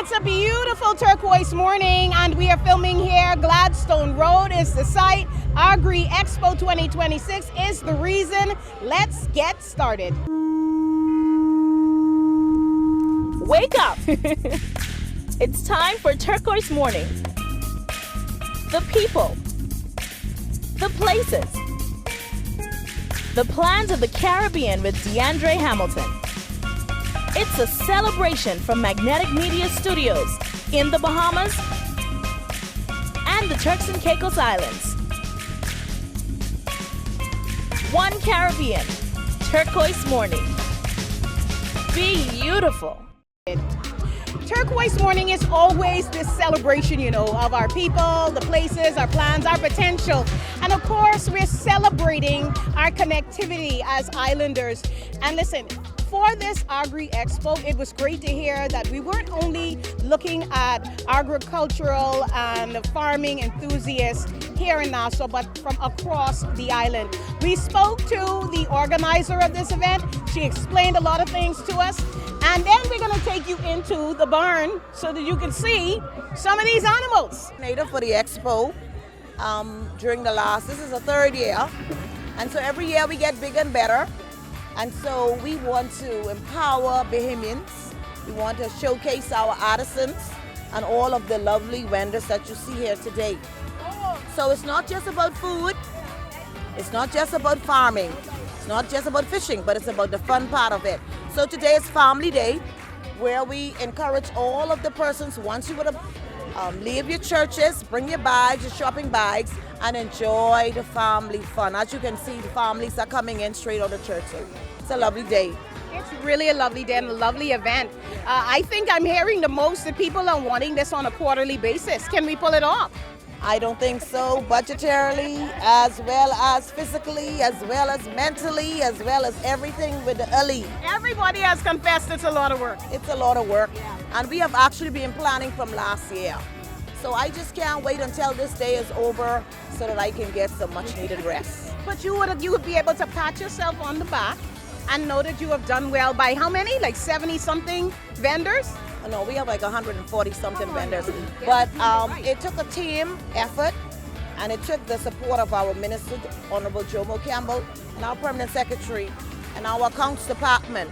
It's a beautiful turquoise morning and we are filming here. Gladstone Road is the site. Agri-Expo 2026 is the reason. Let's get started. Wake up! It's time for Turquoise Morning. The people, the places, the plans of the Caribbean with DeAndre Hamilton. It's a celebration from Magnetic Media Studios in the Bahamas and the Turks and Caicos Islands. One Caribbean, Turquoise Morning. Beautiful. Turquoise Morning is always this celebration, of our people, the places, our plans, our potential. And of course, we're celebrating our connectivity as islanders. And listen, for this Agri-Expo, it was great to hear that we weren't only looking at agricultural and farming enthusiasts here in Nassau, but from across the island. We spoke to the organizer of this event. She explained a lot of things to us. And then we're going to take you into the barn so that you can see some of these animals. Native for the expo during this is the third year. And so every year we get bigger and better. And so we want to empower Bahamians. We want to showcase our artisans and all of the lovely vendors that you see here today. So it's not just about food. It's not just about farming. It's not just about fishing, but it's about the fun part of it. So today is Family Day, where we encourage all of the persons, once you would leave your churches, bring your bags, your shopping bags, and enjoy the family fun. As you can see, the families are coming in straight out of church. So it's a lovely day. It's really a lovely day and a lovely event. I think I'm hearing the most that people are wanting this on a quarterly basis. Can we pull it off? I don't think so. Budgetarily, as well as physically, as well as mentally, as well as everything with the early. Everybody has confessed it's a lot of work. It's a lot of work. Yeah. And we have actually been planning from last year. So I just can't wait until this day is over so that I can get some much needed rest. But you would be able to pat yourself on the back and know that you have done well by how many? Like 70 something vendors? No, we have like 140 something vendors. But it took a team effort, and it took the support of our Minister, Honorable Jomo Campbell, and our Permanent Secretary, and our accounts department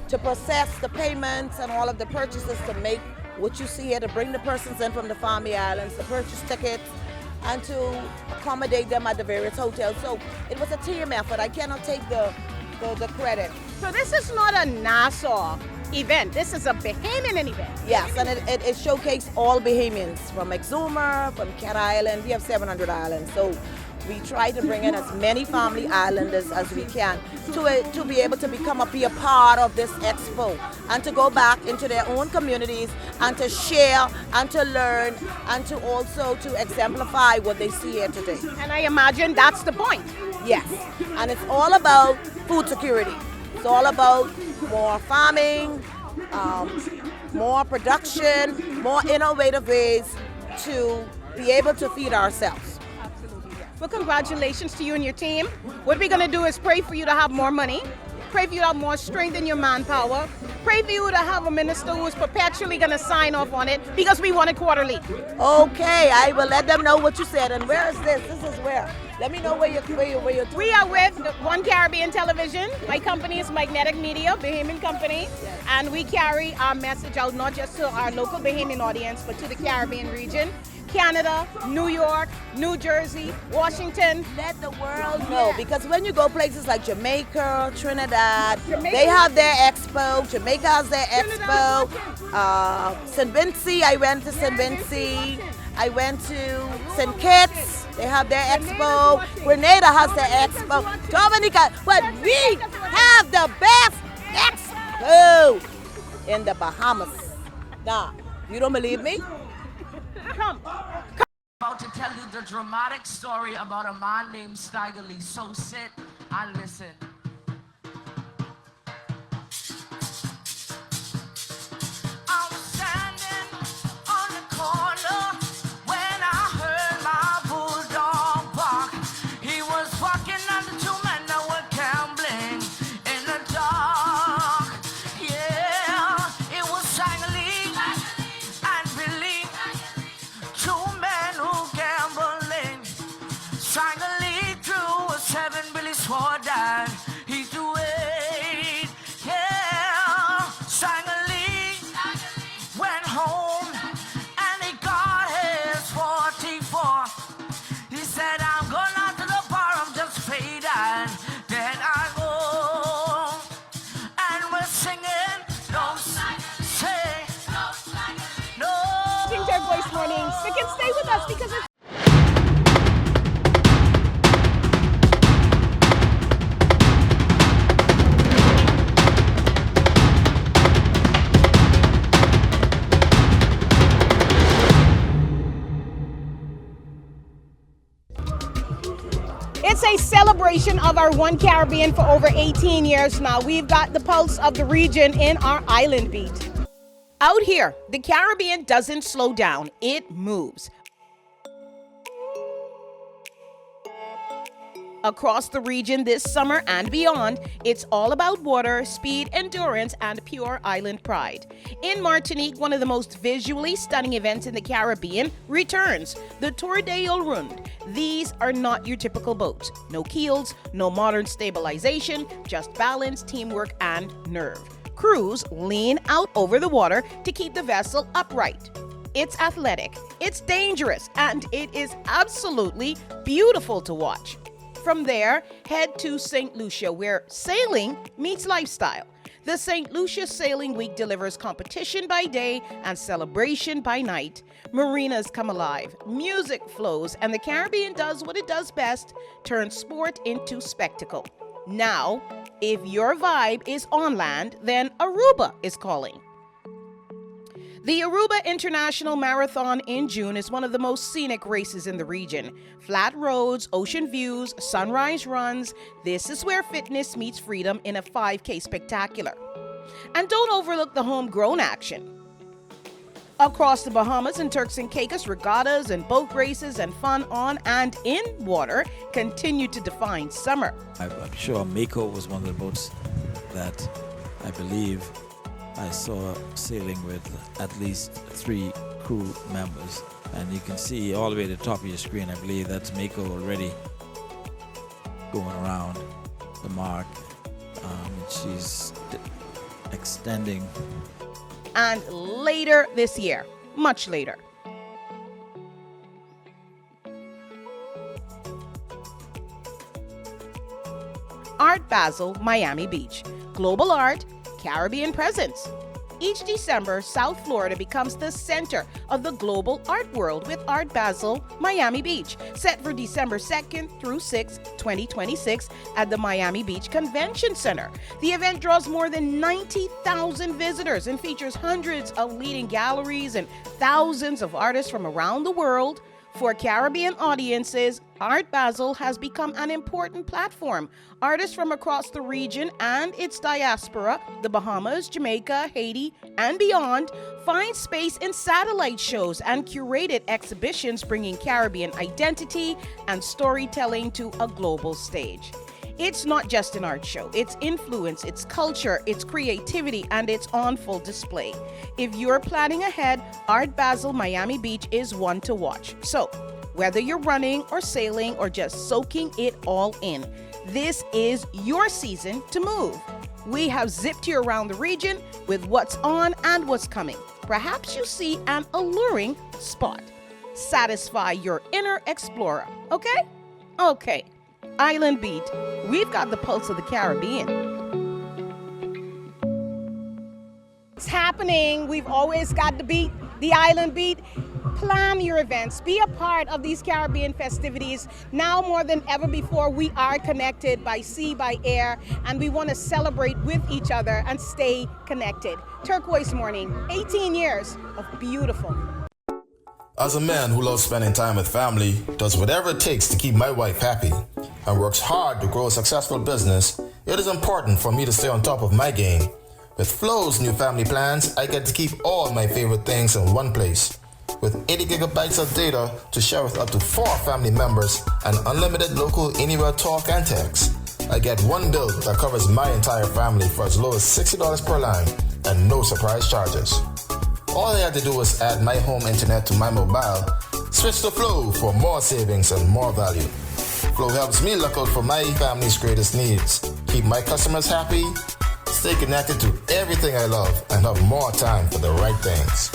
to process the payments and all of the purchases to make what you see here, to bring the persons in from the Family Islands, to purchase tickets, and to accommodate them at the various hotels. So it was a team effort. I cannot take the credit. So this is not a Nassau event. This is a Bahamian event. Yes, and it showcased all Bahamians from Exuma, from Cat Island. We have 700 islands. So we try to bring in as many family islanders as we can to be able to be a part of this expo and to go back into their own communities and to share and to learn and to also to exemplify what they see here today. And I imagine that's the point. Yes, and it's all about food security. It's all about more farming, more production, more innovative ways to be able to feed ourselves. Absolutely. Well, congratulations to you and your team. What we're going to do is pray for you to have more money, pray for you to have more strength in your manpower, pray for you to have a minister who is perpetually going to sign off on it because we want it quarterly. Okay, I will let them know what you said. And where is this? This is where? Let me know where you're We are with One Caribbean Television. My company is Magnetic Media, Bahamian company. Yes. And we carry our message out not just to our local Bahamian audience, but to the Caribbean region. Canada, New York, New Jersey, Washington. Let the world know, because when you go places like Jamaica, Trinidad, they have their expo. Jamaica has their expo. St. Vincent, I went to St. Vincent. I went to St. Kitts. They have their expo. Grenada has their expo. Dominica, but we have the best expo in the Bahamas. Now, you don't believe me? Come. About to tell you the dramatic story about a man named Steiger Lee. So sit and listen. I'm standing on the corner when I heard my bulldog bark. He was walking on the two men that were gambling in the dark. Yeah, it was Steiger Lee. and stay with us because it's It's a celebration of our One Caribbean for over 18 years now. We've got the pulse of the region in our island beat. Out here, the Caribbean doesn't slow down, it moves. Across the region this summer and beyond, it's all about water, speed, endurance, and pure island pride. In Martinique, one of the most visually stunning events in the Caribbean returns, the Tour de Yolrund. These are not your typical boats. No keels, no modern stabilization, just balance, teamwork, and nerve. Crews lean out over the water to keep the vessel upright. It's athletic, it's dangerous, and it is absolutely beautiful to watch. From there, head to St. Lucia, where sailing meets lifestyle. The St. Lucia Sailing Week delivers competition by day and celebration by night. Marinas come alive, music flows, and the Caribbean does what it does best, turn sport into spectacle. Now, if your vibe is on land, then Aruba is calling. The Aruba International Marathon in June is one of the most scenic races in the region. Flat roads, ocean views, sunrise runs. This is where fitness meets freedom in a 5K spectacular. And don't overlook the homegrown action. Across the Bahamas and Turks and Caicos, regattas and boat races and fun on and in water continue to define summer. I'm sure Mako was one of the boats that I believe I saw sailing with at least 3 crew members. And you can see all the way to the top of your screen, I believe that's Mako already going around the mark. She's extending. And later this year, much later. Art Basel, Miami Beach. Global art, Caribbean presence. Each December, South Florida becomes the center of the global art world with Art Basel, Miami Beach, set for December 2nd through 6th, 2026 at the Miami Beach Convention Center. The event draws more than 90,000 visitors and features hundreds of leading galleries and thousands of artists from around the world. For Caribbean audiences, Art Basel has become an important platform. Artists from across the region and its diaspora, the Bahamas, Jamaica, Haiti, and beyond, find space in satellite shows and curated exhibitions bringing Caribbean identity and storytelling to a global stage. It's not just an art show. It's influence, it's culture, it's creativity, and it's on full display. If you're planning ahead, Art Basel Miami Beach is one to watch. So, whether you're running or sailing or just soaking it all in, this is your season to move. We have zipped you around the region with what's on and what's coming. Perhaps you see an alluring spot. Satisfy your inner explorer, okay? Okay. Island Beat, we've got the pulse of the Caribbean. It's happening. We've always got the beat, the Island Beat. Plan your events. Be a part of these Caribbean festivities. Now more than ever before, we are connected by sea, by air, and we want to celebrate with each other and stay connected. Turquoise Morning, 18 years of beautiful. As a man who loves spending time with family, does whatever it takes to keep my wife happy, and works hard to grow a successful business, it is important for me to stay on top of my game. With Flow's new family plans, I get to keep all my favorite things in one place. With 80 gigabytes of data to share with up to 4 family members and unlimited local anywhere talk and text, I get one bill that covers my entire family for as low as $60 per line and no surprise charges. All I had to do was add my home internet to my mobile, switch to Flow for more savings and more value. Flow helps me look out for my family's greatest needs, keep my customers happy, stay connected to everything I love, and have more time for the right things.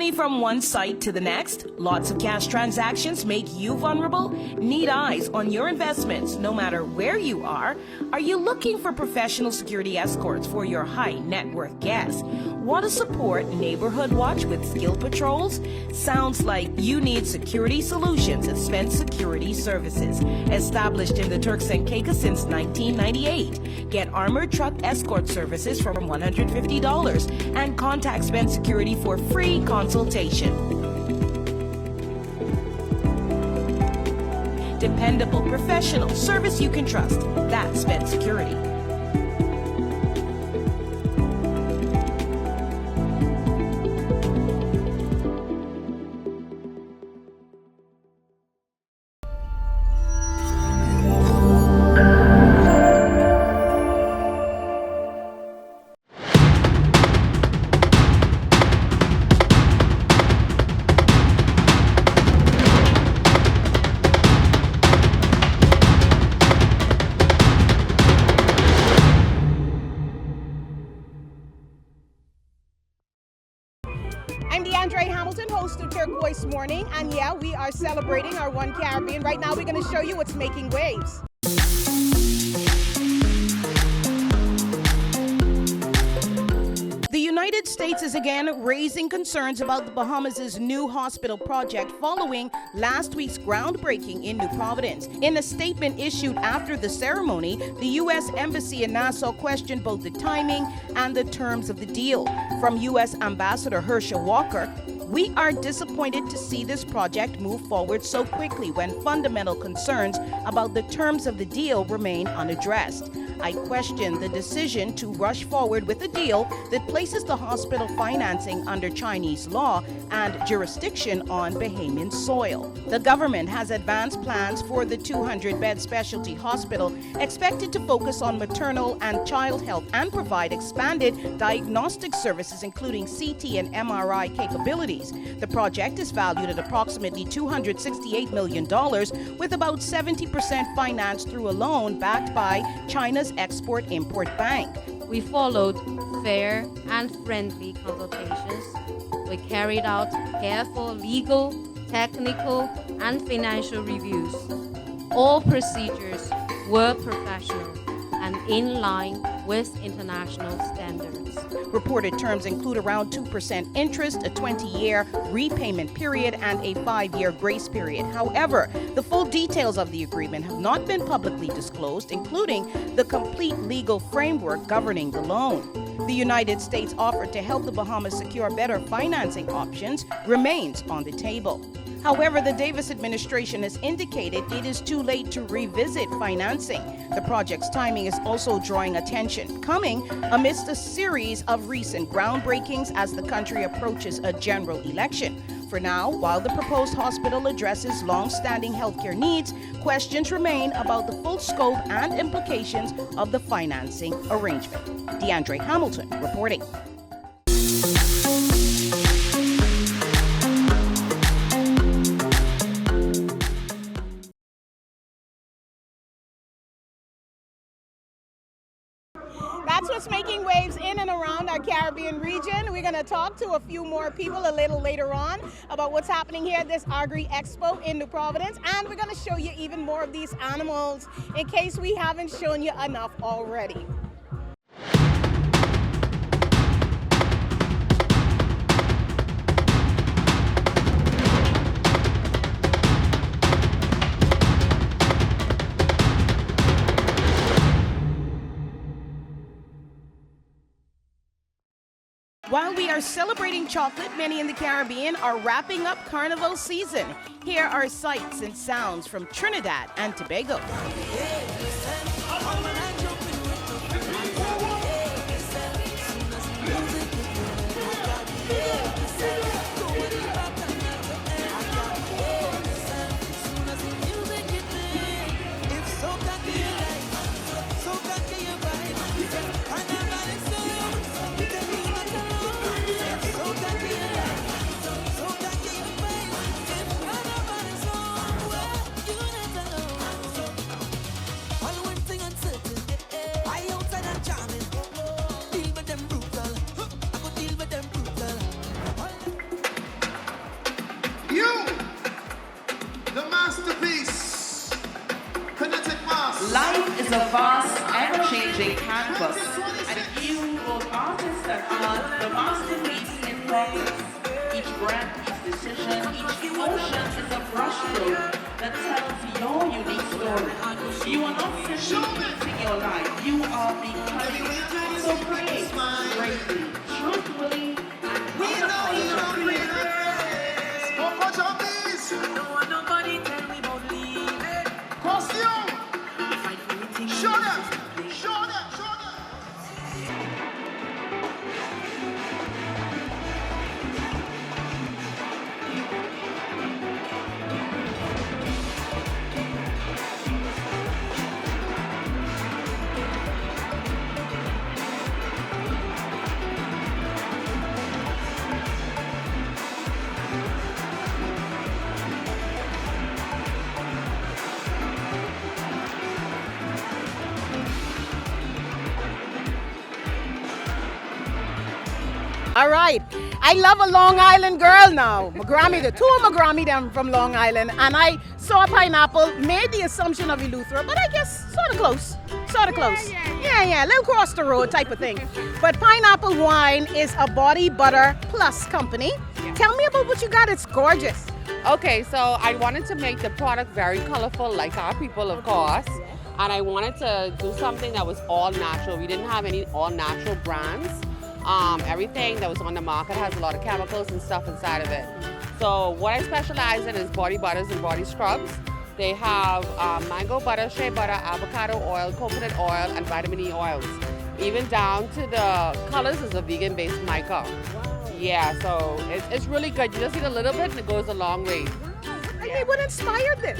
money from one site to the next? Lots of cash transactions make you vulnerable? Need eyes on your investments no matter where you are? Are you looking for professional security escorts for your high net worth guests? Want to support Neighborhood Watch with skilled patrols? Sounds like you need security solutions at Spence Security Services. Established in the Turks and Caicos since 1998. Get armored truck escort services for $150 and contact Spence Security for free consultation. Dependable, professional service you can trust. That's Spence Security. I'm DeAndre Hamilton, host of Turquoise Morning, and yeah, we are celebrating our One Caribbean. Right now, we're going to show you what's making waves. The United States is again raising concerns about the Bahamas' new hospital project following last week's groundbreaking in New Providence. In a statement issued after the ceremony, the U.S. Embassy in Nassau questioned both the timing and the terms of the deal. From U.S. Ambassador Herschel Walker, "We are disappointed to see this project move forward so quickly when fundamental concerns about the terms of the deal remain unaddressed. I question the decision to rush forward with a deal that places the hospital financing under Chinese law and jurisdiction on Bahamian soil. The government has advanced plans for the 200-bed specialty hospital expected to focus on maternal and child health and provide expanded diagnostic services including CT and MRI capabilities. The project is valued at approximately $268 million, with about 70% financed through a loan backed by China's Export-Import Bank. We followed fair and friendly consultations. We carried out careful legal, technical, and financial reviews. All procedures were professional and in line with international standards. Reported terms include around 2% interest, a 20-year repayment period, and a 5-year grace period. However, the full details of the agreement have not been publicly disclosed, including the complete legal framework governing the loan. The United States offer to help the Bahamas secure better financing options remains on the table. However, the Davis administration has indicated it is too late to revisit financing. The project's timing is also drawing attention, coming amidst a series of recent groundbreakings as the country approaches a general election. For now, while the proposed hospital addresses long-standing healthcare needs, questions remain about the full scope and implications of the financing arrangement. DeAndre Hamilton reporting. That's what's making waves in and around our Caribbean region. We're going to talk to a few more people a little later on about what's happening here at this Agri-Expo in New Providence. And we're going to show you even more of these animals in case we haven't shown you enough already. While we are celebrating chocolate, many in the Caribbean are wrapping up Carnival season. Here are sights and sounds from Trinidad and Tobago. a canvas. And you both artists that are the masterpiece in progress. Each breath, each decision, each emotion is a brushstroke that tells your unique story. You are not simply painting your life, you are becoming it. So create greatly, truthfully, and unapologetically. Nobody tell me about leaving. Costume! Fight for the thing. Show them! Show them! Show them! All right. I love a Long Island girl now. McGrammy, the two of McGrammy them from Long Island. And I saw pineapple, made the assumption of Eleuthera, but I guess sort of close. Sort of close. Yeah, little cross the road type of thing. But Pineapple Wine is a body butter plus company. Tell me about what you got. It's gorgeous. Okay, so I wanted to make the product very colorful, like our people, of course. And I wanted to do something that was all natural. We didn't have any all natural brands. Everything that was on the market has a lot of chemicals and stuff inside of it. So what I specialize in is body butters and body scrubs. They have mango butter, shea butter, avocado oil, coconut oil, and vitamin E oils. Even down to the colors is a vegan-based mica. Yeah, so it's really good. You just need a little bit and it goes a long way. Hey, what inspired this?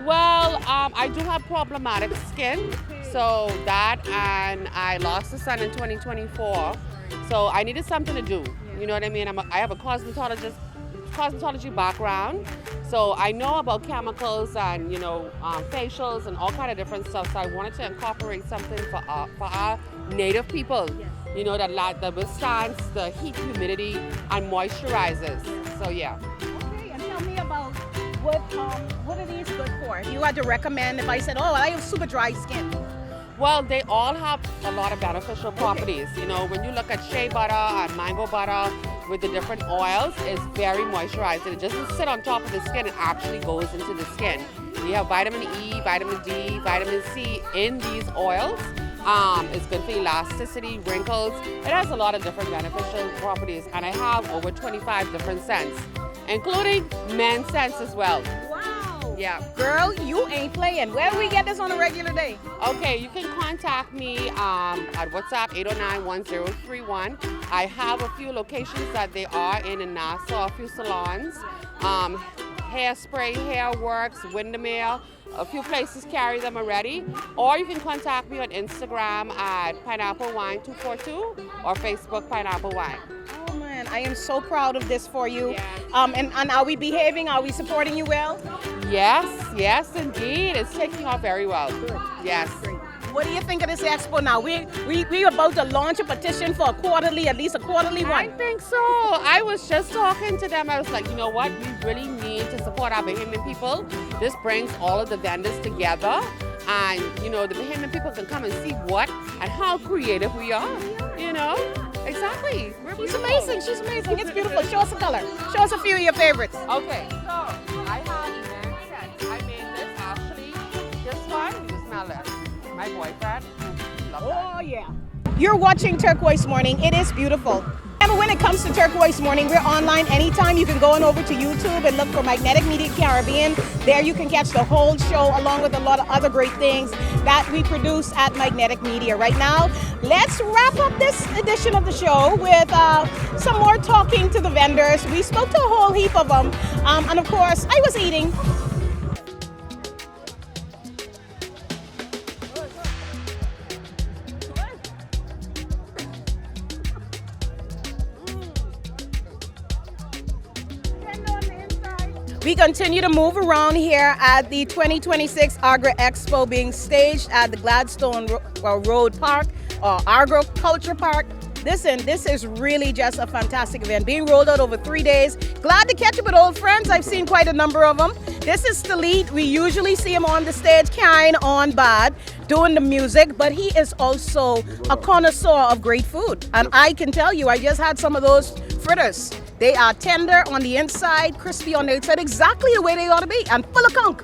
Well, I do have problematic skin, so that, and I lost a son in 2024, so I needed something to do. You know what I mean? I have a cosmetology background, so I know about chemicals and facials and all kind of different stuff. So I wanted to incorporate something for our native people. You know, that withstands the heat, humidity, and moisturizes. So yeah. Okay, and tell me about what are these good for? If you had to recommend, if I said, oh, I have super dry skin. Well, they all have a lot of beneficial properties. You know, when you look at shea butter and mango butter with the different oils, it's very moisturizing. It doesn't sit on top of the skin, it actually goes into the skin. You have vitamin E, vitamin D, vitamin C in these oils. It's good for elasticity, wrinkles. It has a lot of different beneficial properties, and I have over 25 different scents, including men's scents as well. Wow. Yeah. Girl, you ain't playing. Where do we get this on a regular day? Okay, you can contact me at WhatsApp 809-1031. I have a few locations that they are in Nassau, a few salons, Hairspray, Hair Works, Windermere. A few places carry them already. Or you can contact me on Instagram at Pineapple Wine 242 or Facebook Pineapple Wine. Oh man, I am so proud of this for you. Yeah. And are we behaving? Are we supporting you well? Yes, indeed. It's taking off very well. Good. Yes. Great. What do you think of this expo now? We about to launch a petition for at least a quarterly one. I think so. I was just talking to them. I was like, you know what? We really need to support our Bahamian people. This brings all of the vendors together. And, the Bahamian people can come and see what and how creative we are. Exactly. She's amazing. It's beautiful. Show us a color. Show us a few of your favorites. Okay. So, I have event sets. I made this actually. This one, you smell it. My boyfriend. Love that. Oh, yeah. You're watching Turquoise Morning. It is beautiful. And when it comes to Turquoise Morning, we're online anytime. You can go on over to YouTube and look for Magnetic Media Caribbean. There you can catch the whole show along with a lot of other great things that we produce at Magnetic Media. Right now, let's wrap up this edition of the show with some more talking to the vendors. We spoke to a whole heap of them. And of course, I was eating. We continue to move around here at the 2026 Agri-Expo being staged at the Gladstone Road Park, or Agriculture Park Listen, this is really just a fantastic event. Being rolled out over 3 days. Glad to catch up with old friends. I've seen quite a number of them. This is Stalit. We usually see him on the stage carrying on bad, doing the music, but he is also a connoisseur of great food. And I can tell you, I just had some of those fritters. They are tender on the inside, crispy on the outside, exactly the way they ought to be, and full of conch.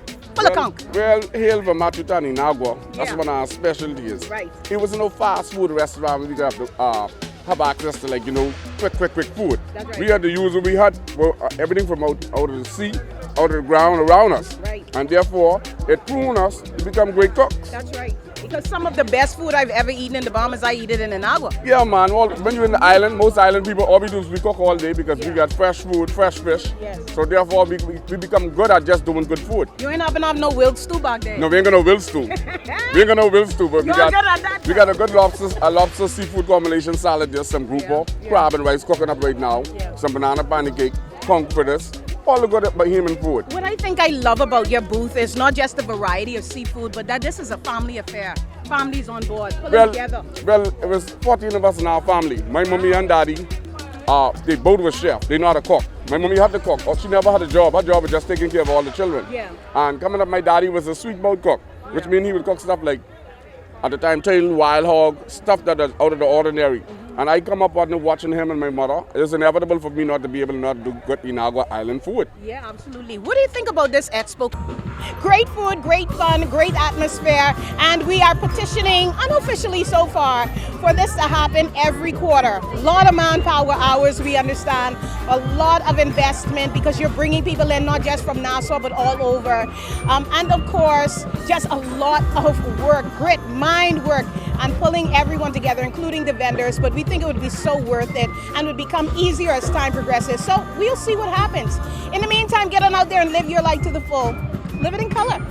Well, hail from Matutan in Agua. That's one of our specialties. Right. It was no fast food restaurant where we got to have access to, like, you know, quick food. That's right. We had to use what we had, everything from out of the sea, out of the ground around us. Right. And therefore, it pruned us to become great cooks. That's right. Because some of the best food I've ever eaten in the Bahamas, I eat it in Agua. Yeah, man. Well, when you're in the island, most island people, all we do is we cook all day because we got fresh food, fresh fish. Yes. So therefore, we become good at just doing good food. You ain't having no wild stew back there. No, we ain't got no wild stew. We ain't got no wild stew, but we got a good lobster seafood combination salad. There's some grouper, crab and rice cooking up right now. Some banana pancake, conch fritters. All the good Bahamian food. What I think I love about your booth is not just the variety of seafood, but that this is a family affair. Families on board, pulling together. Well, it was 14 of us in our family. My mommy and daddy, they both were chefs. They know how to cook. My mommy had to cook. She never had a job. Her job was just taking care of all the children. Yeah. And coming up, my daddy was a sweet mouth cook, which means he would cook stuff like, at the time, tail, wild hog, stuff that is out of the ordinary. And I come up on watching him and my mother. It's inevitable for me not to be able to not do good Inagua Island food. Yeah, absolutely. What do you think about this expo? Great food, great fun, great atmosphere, and we are petitioning unofficially so far for this to happen every quarter. A lot of manpower hours, we understand, a lot of investment because you're bringing people in not just from Nassau but all over. And of course, just a lot of work, grit, mind work, and pulling everyone together, including the vendors. But we think it would be so worth it and would become easier as time progresses. So we'll see what happens. In the meantime, get on out there and live your life to the full. Live it in color.